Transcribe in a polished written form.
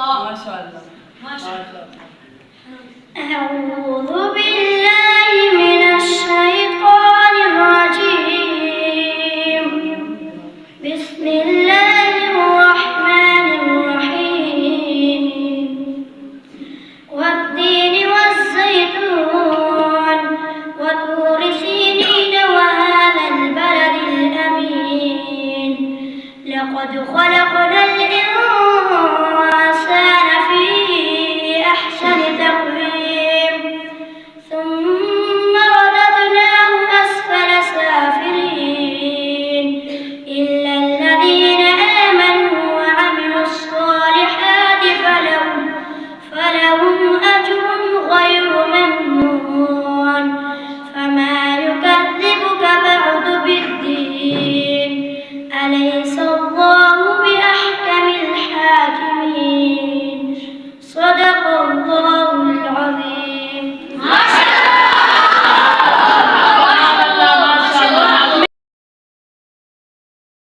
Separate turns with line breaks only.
ما شاء الله ما شاء الله.
أعوذ بالله من الشيطان الرجيم. بسم الله الرحمن الرحيم. والتين والزيتون وطور سينين وهذا البلد الأمين. لقد خلقنا الإنسان في أحسن تقويم ثم رددناه أسفل سافلين إلا الذين آمنوا وعملوا الصالحات فلهم أجر غير ممنون. فما يكذبك بعد بالدين. أليس الله بأحكم الحاكمين. صدق الله.